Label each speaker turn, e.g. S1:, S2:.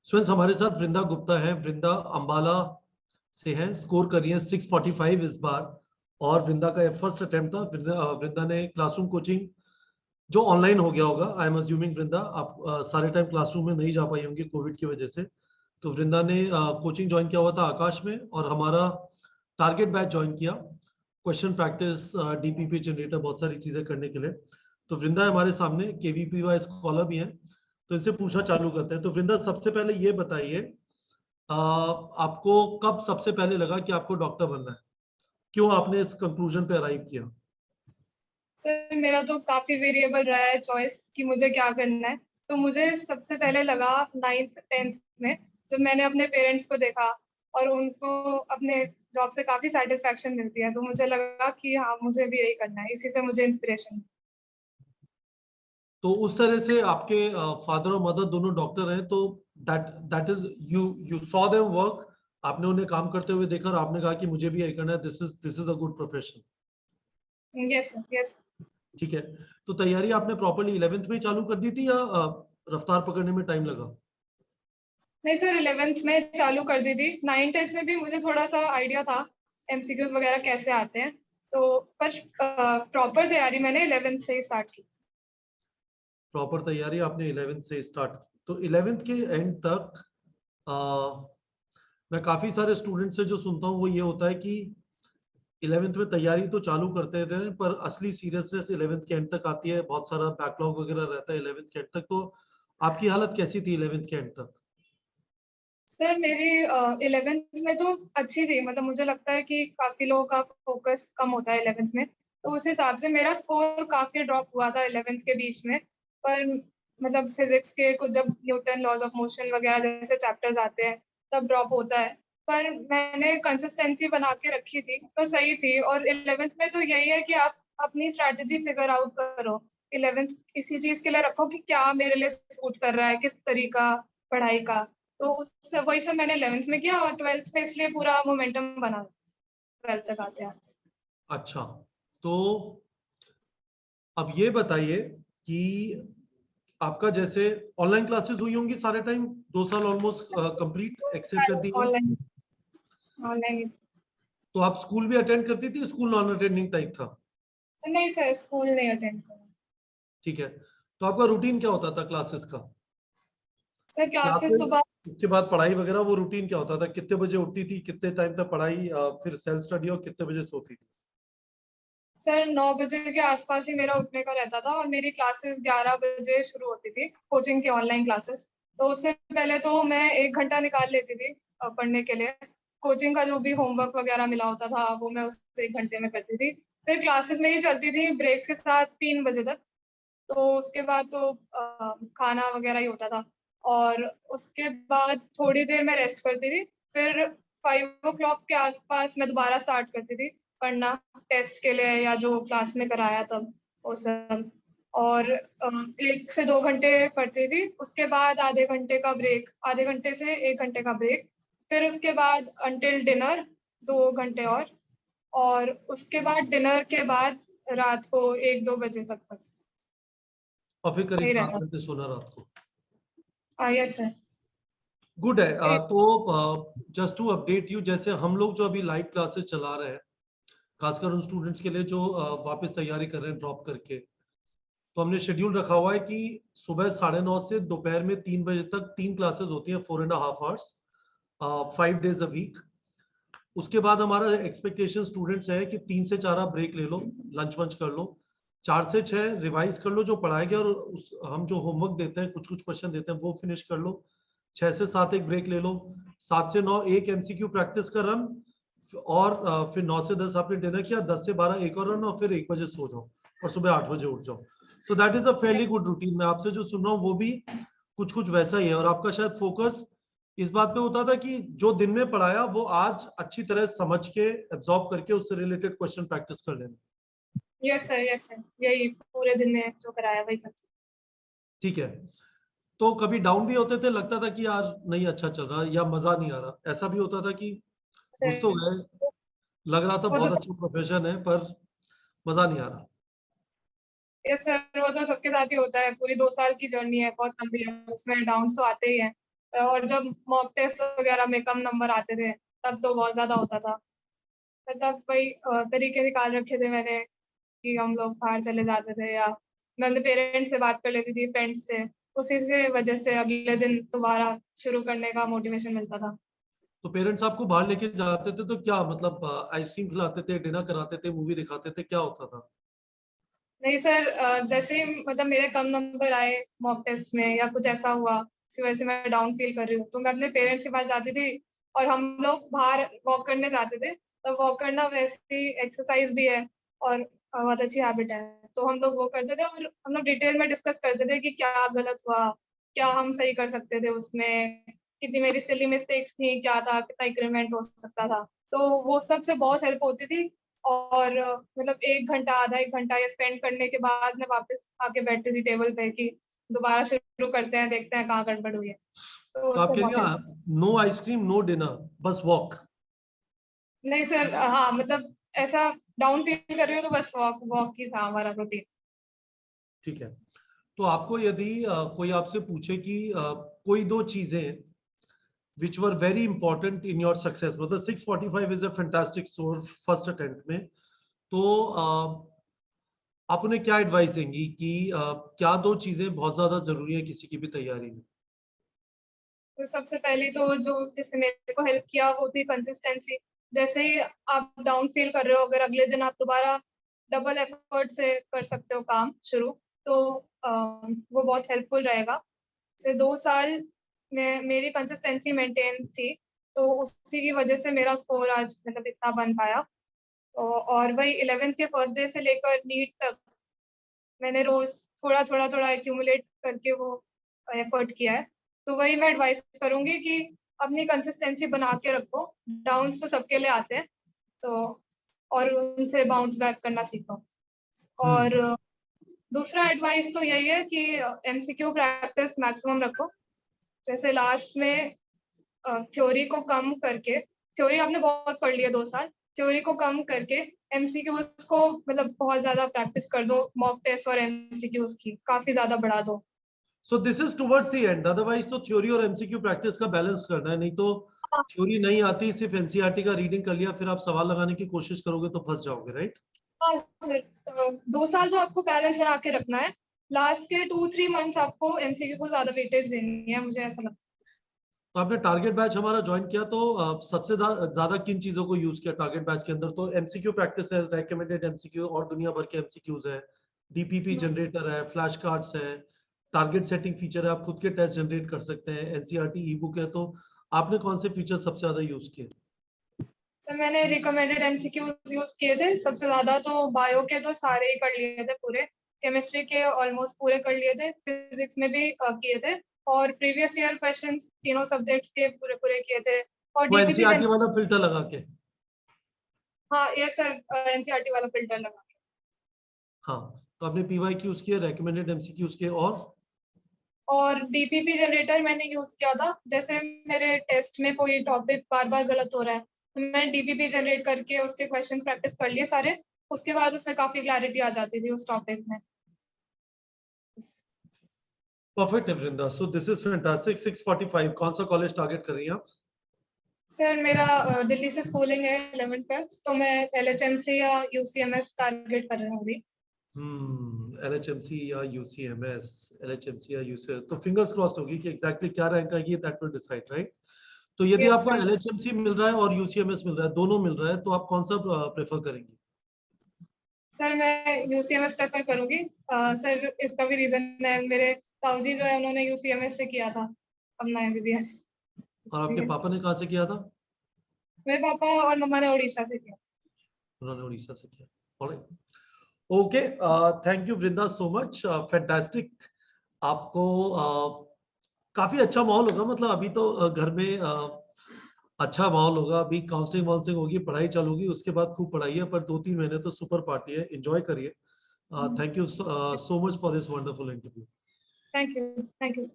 S1: Students हमारे साथ वृंदा गुप्ता है। वृंदा अंबाला से है, स्कोर कर रही है 645 इस बार। और वृंदा का फर्स्ट अटेम्प्ट था। वृंदा ने क्लासरूम कोचिंग जो ऑनलाइन हो गया होगा, आई एम अज्यूमिंग वृंदा आप सारे टाइम क्लासरूम में नहीं जा पाई होंगी कोविड की वजह से। तो वृंदा ने कोचिंग ज्वाइन किया हुआ था आकाश में, और हमारा टारगेट बैच ज्वाइन किया क्वेश्चन प्रैक्टिस, डीपीपी जनरेटर, बहुत सारी चीजें करने के लिए। तो वृंदा हमारे सामने केवीपी वाई स्कॉलर भी हैं, तो इनसे पूछना चालू करते हैं। तो वृंदा सबसे पहले ये बताइए, आपको कब सबसे पहले लगा कि आपको डॉक्टर बनना है? क्यों आपने इस कंक्लूजन पे अराइव किया?
S2: सर मेरा तो काफी वेरिएबल रहा है चॉइस कि मुझे क्या करना है। तो मुझे सबसे पहले लगा 9th 10th में, जब मैंने अपने पेरेंट्स को देखा और उनको अपने जॉब से काफी सेटिस्फैक्शन मिलती है, तो मुझे लगा कि हाँ मुझे भी यही करना है। इसी से मुझे इंस्पिरेशन।
S1: तो उस तरह से आपके फादर और मदर दोनों डॉक्टर हैं, तो that that is you you saw them work, आपने उन्हें काम करते हुए देखा और आपने कहा कि मुझे भी यही करना है, this is a good profession.
S2: Yes sir, yes.
S1: ठीक है। तो तैयारी आपने प्रॉपर्ली 11th में ही चालू कर दी थी, या रफ्तार पकड़ने में टाइम लगा?
S2: नहीं सर, 11th में चालू कर दी थी। 9th 10th में भी मुझे थोड़ा सा आइडिया था एमसीक्यूज वगैरह कैसे आते हैं, तो पर प्रॉपर तैयारी मैंने 11th से ही स्टार्ट की।
S1: प्रॉपर तैयारी आपने 11th से स्टार्ट की, तो 11th के एंड तक आ, मैं काफी सारे स्टूडेंट से जो सुनता हूँ वो ये होता है कि 11th में तैयारी तो चालू करते थे, पर असली सीरियसनेस 11th के एंड तक आती है, बहुत सारा बैकलॉग वगैरह रहता है 11th के एंड तक। तो आपकी हालत कैसी थी 11th के एंड तक?
S2: सर मेरी 11th में तो अच्छी थी। मतलब मुझे लगता है कि काफी लोगों का फोकस कम होता है 11th में, तो उस हिसाब से मेरा स्कोर काफी ड्रॉप हुआ था 11th के बीच में। पर मतलब फिजिक्स के कुछ, जब न्यूटन लॉज ऑफ मोशन वगैरह जैसे चैप्टर्स आते हैं तब ड्रॉप होता है। पर मैंने कंसिस्टेंसी बना के रखी थी तो सही थी। और 11th में तो यही है कि आप अपनी स्ट्रैटेजी फिगर आउट करो। 11th इसी चीज के लिए रखो कि क्या मेरे लिए सूट कर रहा है, किस तरीका पढ़ाई का। तो उससे वही सब मैंने 11th में किया, और 12th में इसलिए पूरा मोमेंटम बना 12th तक आते हैं।
S1: अच्छा, तो अब ये बताइए कि आपका जैसे ऑनलाइन क्लासेस हुई होंगी सारे टाइम, 2 साल ऑलमोस्ट कंप्लीट एक्सेप्ट कर दी है।
S2: Online, online.
S1: तो आप स्कूल भी अटेंड करती थी, स्कूल नॉन अटेंडिंग टाइप था?
S2: नहीं सर, स्कूल नहीं अटेंड करा।
S1: ठीक है। तो आपका रूटीन क्या होता था क्लासेस का?
S2: सर क्लासेस
S1: क्लासेस,
S2: सुबह।
S1: उसके बाद पढ़ाई वगैरह, वो रूटीन क्या होता था? कितने बजे उठती थी, कितने टाइम तक पढ़ाई, फिर सेल्फ स्टडी, और कितने बजे सोती थी?
S2: सर 9 बजे के आसपास ही मेरा उठने का रहता था, और मेरी क्लासेस 11 बजे शुरू होती थी, कोचिंग की ऑनलाइन क्लासेस। तो उससे पहले तो मैं 1 घंटा निकाल लेती थी पढ़ने के लिए। कोचिंग का जो भी होमवर्क वगैरह मिला होता था वो मैं उस 1 घंटे में करती थी। फिर क्लासेस मेरी चलती थी ब्रेक्स के साथ 3 बजे तक। तो उसके बाद तो खाना वगैरह ही होता था। और उसके बाद थोड़ी देर मैं रेस्ट करती थी। फिर 5 o'clock के आसपास मैं दोबारा स्टार्ट करती थी पढ़ना, टेस्ट के लिए या जो क्लास में कराया तब वो सब। और 1 से 2 घंटे पढ़ती थी। उसके बाद आधे घंटे का ब्रेक, आधे घंटे से 1 घंटे का ब्रेक। फिर उसके बाद अंटिल डिनर 2 घंटे और उसके बाद डिनर के बाद रात को 1-2 बजे तक पढ़ती थी।
S1: और फिर करीब
S2: यही
S1: 7
S2: रहता।
S1: घंटे सोना रात को।
S2: Yes sir.
S1: गुड है। तो जस्ट टू अपडेट यू, जैसे हम लोग जो अभी लाइव क्लासेस चला रहे हैं, खासकर उन स्टूडेंट्स के लिए जो वापस तैयारी कर रहे हैं ड्रॉप करके, तो हमने शेड्यूल रखा हुआ है कि सुबह 9:30 से दोपहर में 3 बजे तक 3 क्लासेस होती हैं, 4.5 आवर्स, 5 days a week। उसके बाद हमारा एक्सपेक्टेशन स्टूडेंट्स है कि 3 से 4 आप ब्रेक ले लो, लंच वंच कर लो, 4 से 6 रिवाइज कर लो जो पढ़ाया गया, और हम जो होमवर्क देते हैं, कुछ कुछ क्वेश्चन देते हैं, वो फिनिश कर लो। 6 से 7 एक ब्रेक ले लो, 7 से 9 एक एमसीक्यू प्रैक्टिस का रन, और फिर 9 से 10 आपने डिनर किया, 10 से 12 एक और रन, और फिर 1 बजे सो जाओ और सुबह 8 बजे उठ जाओ। तो that is a fairly good routine. मैं आपसे जो सुन रहा हूँ वो भी कुछ कुछ वैसा ही है, और आपका शायद फोकस इस बात पे होता था कि जो दिन में पढ़ाया वो आज अच्छी तरह समझ के एब्जॉर्ब करके उससे रिलेटेड क्वेश्चन प्रैक्टिस कर लेना।
S2: यस सर, यस सर, यही पूरे दिन में जो कराया वही करती।
S1: ठीक है। तो कभी डाउन भी होते थे, लगता था कि यार नहीं अच्छा चल रहा, या मजा नहीं आ रहा, ऐसा भी होता था कि घुस तो
S2: सर
S1: गए, लग रहा था
S2: वो तो
S1: बहुत अच्छा प्रोफेशन है, पर मजा नहीं आ रहा?
S2: यस सर, वो तो सबके साथ ही होता है। पूरी 2 साल की जर्नी है, बहुत लंबी है, उसमें डाउन्स तो आते ही हैं। और जब मॉक टेस्ट वगैरह में कम नंबर आते थे तब तो बहुत ज्यादा होता था। तब वही तरीके निकाल रखे थे मैंने कि हम लोग बाहर चले जाते थे, या मैं अपने पेरेंट्स से बात कर लेती थी, फ्रेंड्स से। उसी से वजह से अगले दिन दोबारा शुरू करने का मोटिवेशन मिलता था।
S1: तो पेरेंट्स आपको बाहर लेके जाते थे तो क्या मतलब आइसक्रीम खिलाते थे, डिनर कराते थे, मूवी दिखाते थे, क्या होता था?
S2: नहीं सर, जैसे ही मतलब मेरे कम नंबर आए मॉक टेस्ट में या कुछ ऐसा हुआ इसी वजह से मैं डाउन फील कर रही हूँ, तो मैं अपने पेरेंट्स के पास जाती थी और हम लोग बाहर वॉक करने जाते थे। तो वॉक करना वैसे ही एक्सरसाइज भी है और बहुत अच्छी हैबिट है। तो हम लोग वो करते थे और हम लोग डिटेल में डिस्कस करते थे कि क्या गलत हुआ, क्या हम सही कर सकते थे उसमें, कितनी मेरी सिली मिस्टेक्स थी, क्या था, कितना इंक्रीमेंट हो सकता था। तो वो सबसे बहुत हेल्प होती थी। और मतलब 1 घंटा, आधा 1 घंटा ये स्पेंड करने के बाद मैं वापस आके बैठती थी टेबल पे कि दोबारा शुरू करते हैं, देखते हैं कहाँ गड़बड़ हुई है। तो
S1: तो आप
S2: उससे
S1: कह
S2: बहुत
S1: रही
S2: हेल्प।
S1: हैं नो आइसक्रीम नो डिनर, बस वॉक?
S2: नहीं सर, हाँ मतलब ऐसा डाउन फील कर रही हो तो बस वॉक वॉक ही था हमारा रूटीन।
S1: ठीक है। तो आपको यदि कोई आपसे पूछे कि कोई दो चीजें which were very important in your success, मतलब 645 is a fantastic score first attempt में, तो आप उन्हें क्या एडवाइस देंगी कि क्या दो चीजें बहुत ज्यादा जरूरी है किसी की भी तैयारी में?
S2: तो सबसे पहले तो जो जिसने मेरे को हेल्प किया वो थी कंसिस्टेंसी। जैसे ही आप डाउन फील कर रहे हो, अगर अगले दिन आप दोबारा डबल एफर्ट से कर सकते हो काम शुरू, तो वो बहुत हेल्पफुल रहेगा। से 2 साल में मेरी कंसिस्टेंसी मेंटेन थी, तो उसी की वजह से मेरा स्कोर आज मतलब इतना बन पाया। और वही 11th के फर्स्ट डे से लेकर नीट तक मैंने रोज थोड़ा थोड़ा थोड़ा एक्यूमुलेट करके वो एफर्ट किया है। तो वही मैं एडवाइस करूंगी कि अपनी कंसिस्टेंसी बना के रखो। डाउन्स तो सबके लिए आते हैं, तो और उनसे बाउंस बैक करना सीखो। और
S1: हम्म।
S2: दूसरा एडवाइस तो यही है कि एमसीक्यू प्रैक्टिस मैक्सिमम रखो। जैसे लास्ट में थ्योरी को कम करके, थ्योरी आपने बहुत पढ़ लिया 2 साल, थ्योरी को कम करके एमसीक्यूज को मतलब बहुत ज्यादा प्रैक्टिस कर दो। मॉक टेस्ट और एमसीक्यूज की काफी ज्यादा बढ़ा दो।
S1: So this is towards the end, otherwise तो थ्योरी और एमसीक्यू प्रैक्टिस का बैलेंस करना है, नहीं तो
S2: हाँ
S1: थ्योरी नहीं आती, सिर्फ एनसीईआरटी का रीडिंग कर लिया, फिर आप सवाल लगाने की कोशिश करोगे तो फंस जाओगे, राइट?
S2: हाँ सर, 2 साल तो आपको बैलेंस बना के रखना है। लास्ट के 2-3 मंथ्स आपको एमसीक्यू को ज्यादा वेटेज देनी है, मुझे ऐसा लगता
S1: तो आपने टारगेट बैच हमारा ज्वाइन किया तो सबसे ज्यादा किन चीजों को यूज किया टारगेट बैच के अंदर? तो एमसीक्यू प्रैक्टिस है, रेकमेंडेड एमसीक्यू और दुनिया भर के एमसीक्यूज है, डीपीपी
S2: है।
S1: जनरेटर है, फ्लैश कार्ड्स है, टारगेट सेटिंग फीचर है, आप खुद के टेस्ट जनरेट कर सकते हैं, एनसीईआरटी ई बुक है। तो आपने कौन से फीचर सबसे ज्यादा यूज किए?
S2: सर मैंने रिकमेंडेड एमसीक्यू यूज किए थे सबसे ज्यादा। तो बायो के तो सारे ही कर लिए थे पूरे, केमिस्ट्री के ऑलमोस्ट पूरे कर लिए थे, फिजिक्स में भी किए थे, और प्रीवियस ईयर क्वेश्चंस तीनों सब्जेक्ट्स के पूरे पूरे किए थे। और
S1: वो
S2: डीपीपी
S1: एनसीईआरटी वाला फिल्टर लगा के?
S2: हाँ ये सर, एनसीईआरटी वाला फिल्टर लगा के।
S1: हाँ। तो आपने पीवाई क्यूज किए, रेकमेंडेड एमसीक्यूज के, और
S2: और डीपीपी जनरेटर मैंने यूज किया था। जैसे मेरे टेस्ट में कोई टॉपिक बार बार गलत हो रहा है तो मैंने डीपीपी जनरेट करके उसके क्वेश्चन प्रैक्टिस कर लिए सारे। उसके बाद उसमें काफी क्लैरिटी आ जाती थी उस टॉपिक में।
S1: परफेक्ट है वृंदा, सो दिस इज फैंटास्टिक। 645 कौन सा कॉलेज टारगेट कर रही हैं आप?
S2: सर मेरा दिल्ली से स्कूलिंग है 11th-12th, तो मैं एलएचएमसी या यूसीएमएस टारगेट कर रही हूँ अभी।
S1: एलएचएमसी या यूसीएमएस, एलएचएमसी या यूसीएमएस, तो फिंगर्स क्रॉस्ड होगी कि एग्जैक्टली क्या रैंक आएगी, दैट विल डिसाइड, राइट? तो यदि
S2: Yes,
S1: आपको
S2: sir.
S1: एलएचएमसी मिल रहा है और यूसीएमएस मिल रहा है, दोनों मिल रहा है, तो आप कौन सा प्रेफर करेंगे?
S2: सर मैं यूसीएमएस प्रेफर करूंगी। सर इसका भी रीजन है, मेरे ताऊजी जो है उन्होंने यूसीएमएस से किया था अपना एमबीबीएस।
S1: और आपके पापा ने कहाँ से किया था?
S2: मेरे पापा और मम्मा ने उड़ीसा से किया।
S1: उन्होंने उड़ीसा से किया। Alright, okay, thank you Vrinda so much, fantastic. आपको काफी अच्छा माहौल होगा, मतलब अभी तो घर में अच्छा माहौल होगा, अभी काउंसलिंग वाउंसलिंग होगी, पढ़ाई चालू होगी, उसके बाद खूब पढ़ाई है, पर 2-3 महीने तो सुपर पार्टी है, एंजॉय करिए। Thank you so much for this wonderful interview.
S2: Thank you, thank you.